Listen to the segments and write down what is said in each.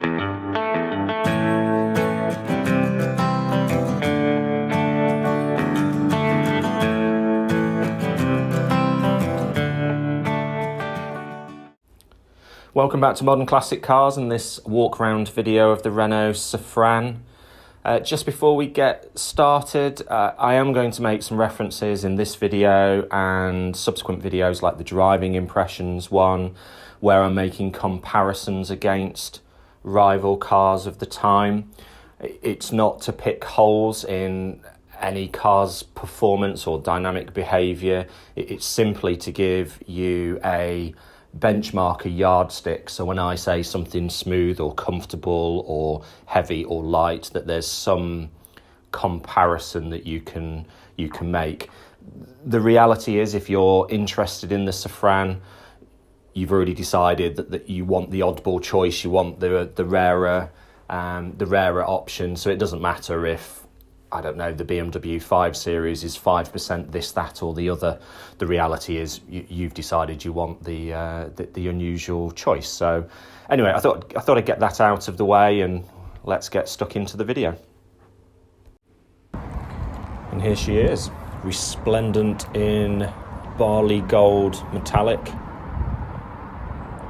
Welcome back to Modern Classic Cars and this walk around video of the Renault Safrane. Just before we get started, I am going to make some references in this video and subsequent videos like the driving impressions one, where I'm making comparisons against rival cars of the time. It's not to pick holes in any car's performance or dynamic behaviour. It's simply to give you a benchmark, a yardstick, so when I say something smooth or comfortable or heavy or light, that there's some comparison that you can make. The reality is, if you're interested in the Safrane, you've already decided that you want the oddball choice, you want the rarer option, so it doesn't matter if, I don't know, the BMW 5 Series is 5% this, that or the other. The reality is you've decided you want the unusual choice. So anyway, I thought I'd get that out of the way and let's get stuck into the video. And here she is, resplendent in barley gold metallic.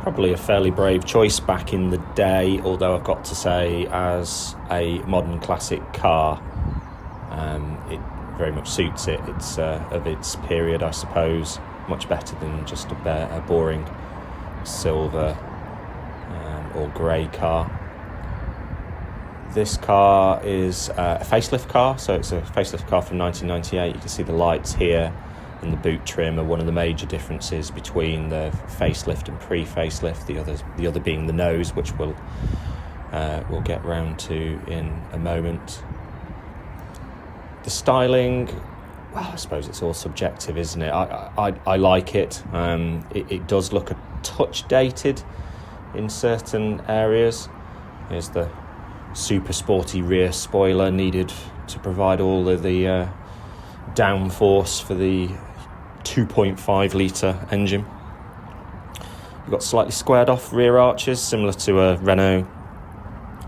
Probably a fairly brave choice back in the day, although I've got to say, as a modern classic car, it very much suits it. It's of its period, I suppose, much better than just a boring silver or grey car. This car is a facelift car, so it's a facelift car from 1998. You can see the lights here and the boot trim are one of the major differences between the facelift and pre-facelift. The other being the nose, which we'll get round to in a moment. The styling, well, I suppose it's all subjective, isn't it? I like it. It does look a touch dated in certain areas. Here's the super sporty rear spoiler needed to provide all of the downforce for the 2.5 litre engine. You've got slightly squared off rear arches, similar to a Renault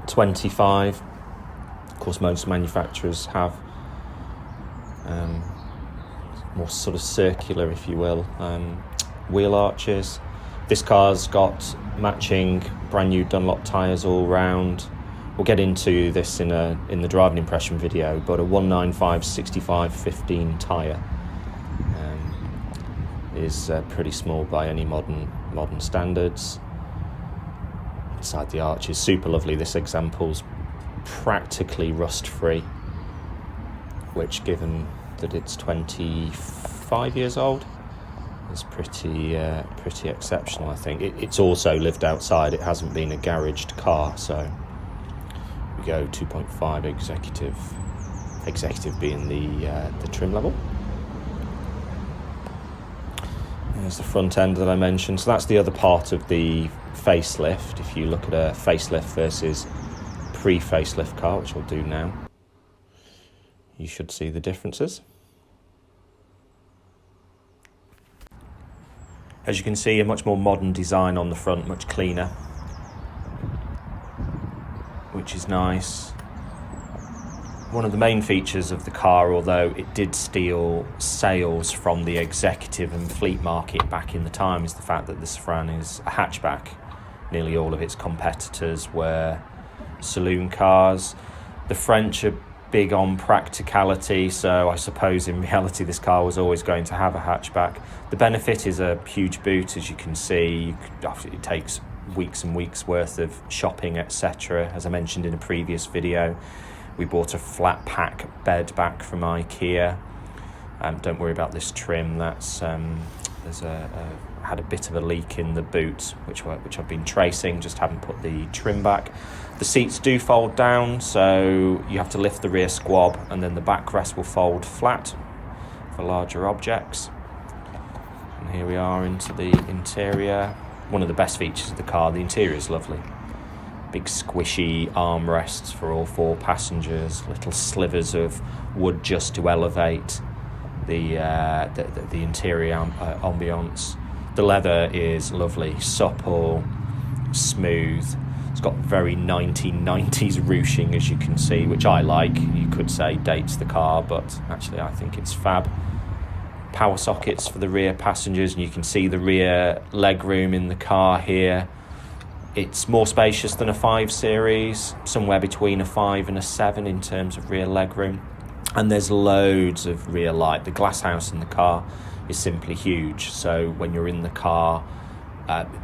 25. Of course, most manufacturers have more sort of circular, if you will, wheel arches. This car's got matching brand new Dunlop tyres all round. We'll get into this in the driving impression video, but a 195/65/15 tyre is pretty small by any modern standards. Inside the arch is super lovely. This example's practically rust free, which, given that it's 25 years old, is pretty exceptional, I think. It's also lived outside. It hasn't been a garaged car, so we go 2.5 executive being the trim level. There's the front end that I mentioned. So that's the other part of the facelift. If you look at a facelift versus pre-facelift car, which we'll do now, you should see the differences. As you can see, a much more modern design on the front, much cleaner, which is nice. One of the main features of the car, although it did steal sales from the executive and fleet market back in the time, is the fact that the Safrane is a hatchback. Nearly all of its competitors were saloon cars. The French are big on practicality, so I suppose in reality this car was always going to have a hatchback. The benefit is a huge boot, as you can see. It takes weeks and weeks worth of shopping, etc. As I mentioned in a previous video, we bought a flat pack bed back from IKEA. Don't worry about this trim. That's had a bit of a leak in the boot, which I've been tracing, just haven't put the trim back. The seats do fold down, so you have to lift the rear squab, and then the backrest will fold flat for larger objects. And here we are into the interior. One of the best features of the car, the interior is lovely. Big squishy armrests for all four passengers, little slivers of wood just to elevate the interior ambience. The leather is lovely, supple, smooth. It's got very 1990s ruching, as you can see, which I like. You could say dates the car, but actually I think it's fab. Power sockets for the rear passengers, and you can see the rear legroom in the car here. It's more spacious than a 5 Series, somewhere between a 5 and a 7 in terms of rear legroom. And there's loads of rear light. The glass house in the car is simply huge, so when you're in the car,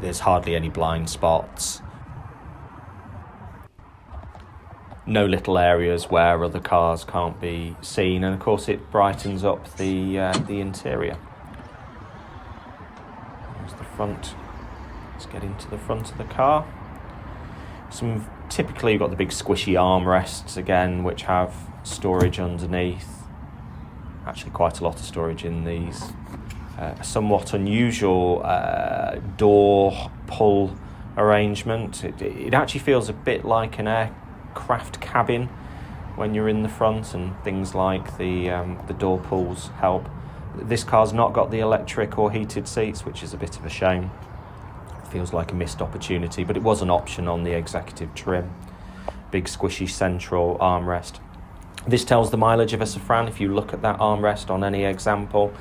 there's hardly any blind spots. No little areas where other cars can't be seen, and of course it brightens up the interior. There's the front. Let's get into the front of the car. Typically you've got the big squishy armrests again, which have storage underneath. Actually quite a lot of storage in these. A somewhat unusual door pull arrangement. It actually feels a bit like an aircraft cabin when you're in the front, and things like the door pulls help. This car's not got the electric or heated seats, which is a bit of a shame. Feels like a missed opportunity, but it was an option on the executive trim. Big squishy central armrest. This tells the mileage of a Safrane. If you look at that armrest on any example,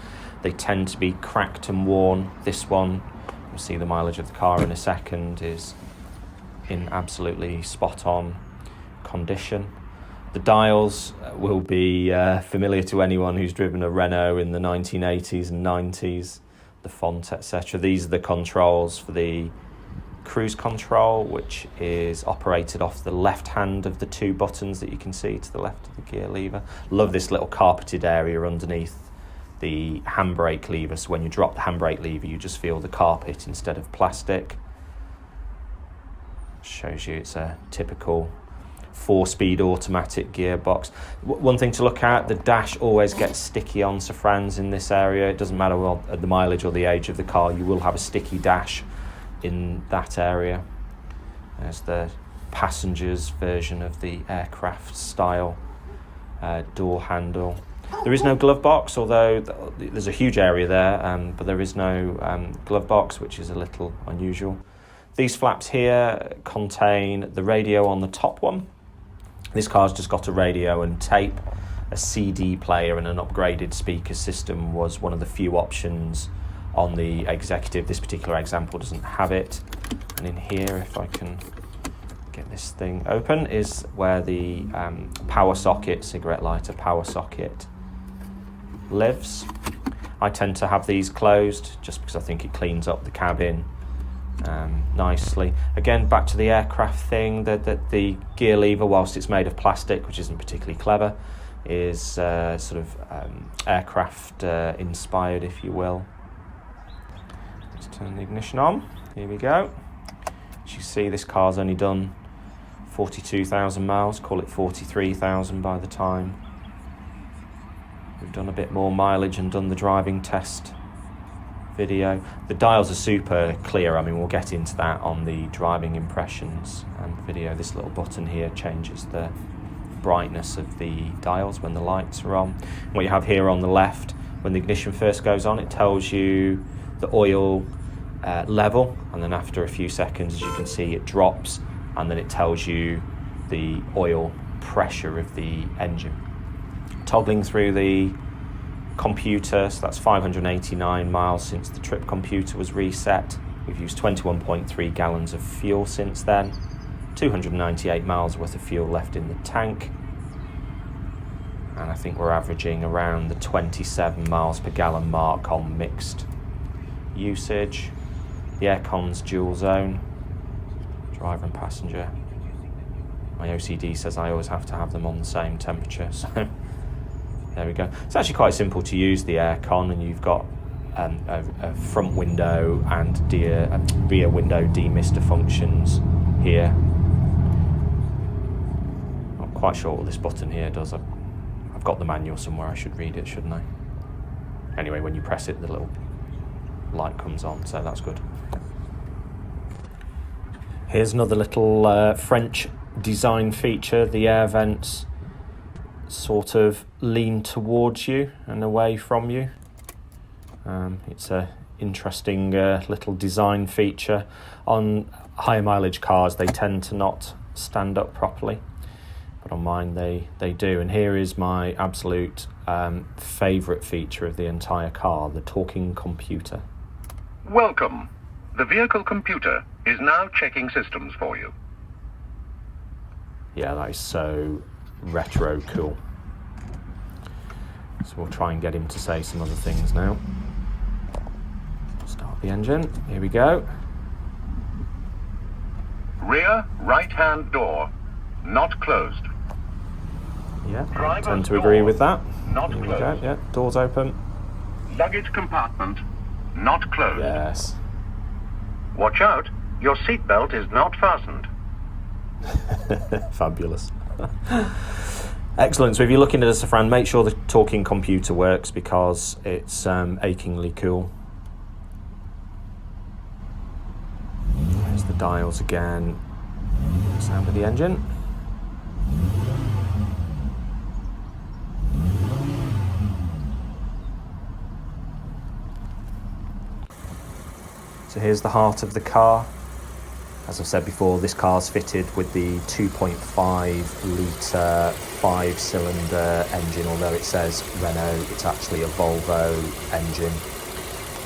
they tend to be cracked and worn. This one, you'll see the mileage of the car in a second, is in absolutely spot on condition. The dials will be familiar to anyone who's driven a Renault in the 1980s and 90s. The font, etc. These are the controls for the cruise control, which is operated off the left hand of the 2 buttons that you can see to the left of the gear lever. Love this little carpeted area underneath the handbrake lever, so when you drop the handbrake lever you just feel the carpet instead of plastic. Shows you it's a typical 4-speed automatic gearbox. One thing to look at, the dash always gets sticky on Safranes in this area. It doesn't matter the mileage or the age of the car, you will have a sticky dash in that area. There's the passenger's version of the aircraft style door handle. There is no glove box, although there's a huge area there, but there is no glove box, which is a little unusual. These flaps here contain the radio on the top one. This car's just got a radio and tape. A CD player and an upgraded speaker system was one of the few options on the executive. This particular example doesn't have it. And in here, if I can get this thing open, is where the power socket, cigarette lighter power socket, lives. I tend to have these closed just because I think it cleans up the cabin nicely. Again, back to the aircraft thing, the gear lever, whilst it's made of plastic, which isn't particularly clever, is sort of aircraft inspired, if you will. Let's turn the ignition on. Here we go. As you see, this car's only done 42,000 miles, call it 43,000 by the time we've done a bit more mileage and done the driving test video. The dials are super clear. I mean, we'll get into that on the driving impressions and video. This little button here changes the brightness of the dials when the lights are on. And what you have here on the left, when the ignition first goes on, it tells you the oil level, and then after a few seconds, as you can see, it drops, and then it tells you the oil pressure of the engine. Toggling through the computer, so that's 589 miles since the trip computer was reset. We've used 21.3 gallons of fuel since then, 298 miles worth of fuel left in the tank, and I think we're averaging around the 27 miles per gallon mark on mixed usage. The aircon's dual zone, driver and passenger. My OCD says I always have to have them on the same temperature, so there we go. It's actually quite simple to use the aircon, and you've got a front window and rear window demister functions here. Not quite sure what this button here does. I've got the manual somewhere, I should read it, shouldn't I? Anyway, when you press it, the little light comes on, so that's good. Here's another little French design feature. The air vents sort of lean towards you and away from you. It's a interesting little design feature. On higher mileage cars, they tend to not stand up properly, but on mine they do. And here is my absolute favourite feature of the entire car, the talking computer. Welcome. The vehicle computer is now checking systems for you. Yeah, that is so retro cool. So we'll try and get him to say some other things now. Start the engine. Here we go. Rear right-hand door not closed. Yeah, I Driver's tend to agree door with that. not Here we closed. go. Yeah, doors open. Luggage compartment not closed. Yes. Watch out, your seatbelt is not fastened. Fabulous. Excellent. So if you're looking at a Safrane, make sure the talking computer works because it's achingly cool. There's the dials again. Sound of the engine. So here's the heart of the car. As I've said before, this car's fitted with the 2.5 litre 5-cylinder engine, although it says Renault, it's actually a Volvo engine.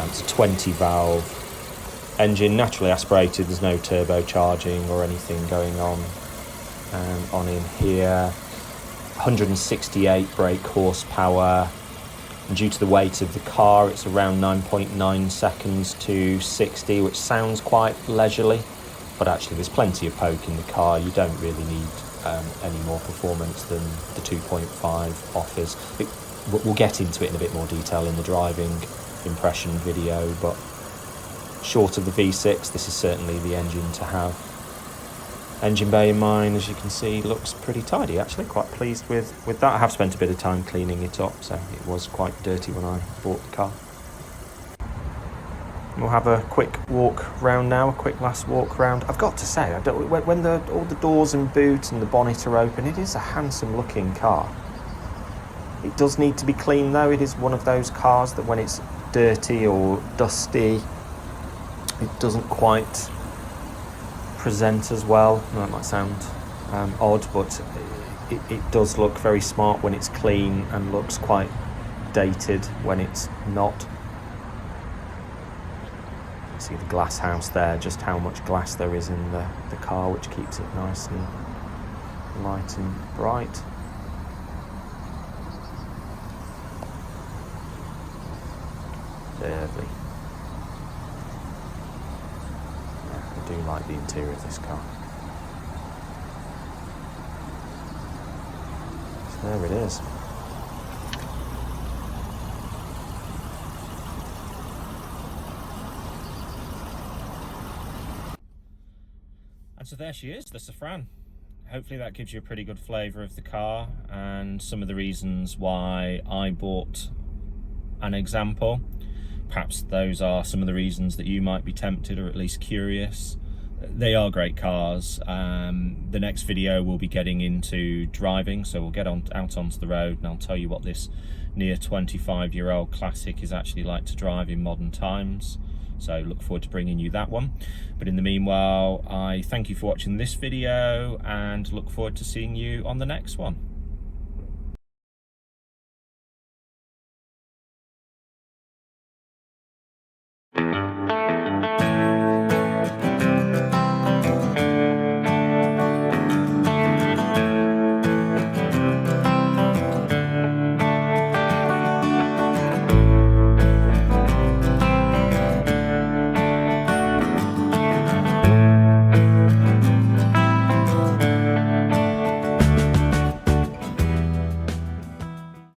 It's a 20 valve engine, naturally aspirated, there's no turbocharging or anything going on in here. 168 brake horsepower. And due to the weight of the car, it's around 9.9 seconds to 60, which sounds quite leisurely. But actually there's plenty of poke in the car. You don't really need any more performance than the 2.5 offers. We'll get into it in a bit more detail in the driving impression video, but short of the V6, this is certainly the engine to have. Engine bay in mine, as you can see, looks pretty tidy actually. Quite pleased with that. I have spent a bit of time cleaning it up, so it was quite dirty when I bought the car. We'll have a quick walk round now, a quick last walk round. I've got to say, when all the doors and boot and the bonnet are open, it is a handsome looking car. It does need to be clean though. It is one of those cars that when it's dirty or dusty, it doesn't quite present as well. That might sound odd, but it does look very smart when it's clean and looks quite dated when it's not. See the glass house there, just how much glass there is in the car, which keeps it nice and light and bright. Lovely. Yeah, I do like the interior of this car. So there it is. And so there she is, the Safrane. Hopefully that gives you a pretty good flavour of the car and some of the reasons why I bought an example. Perhaps those are some of the reasons that you might be tempted or at least curious. They are great cars. The next video we'll be getting into driving, so we'll get out onto the road and I'll tell you what this near 25-year-old classic is actually like to drive in modern times. So look forward to bringing you that one. But in the meanwhile, I thank you for watching this video and look forward to seeing you on the next one.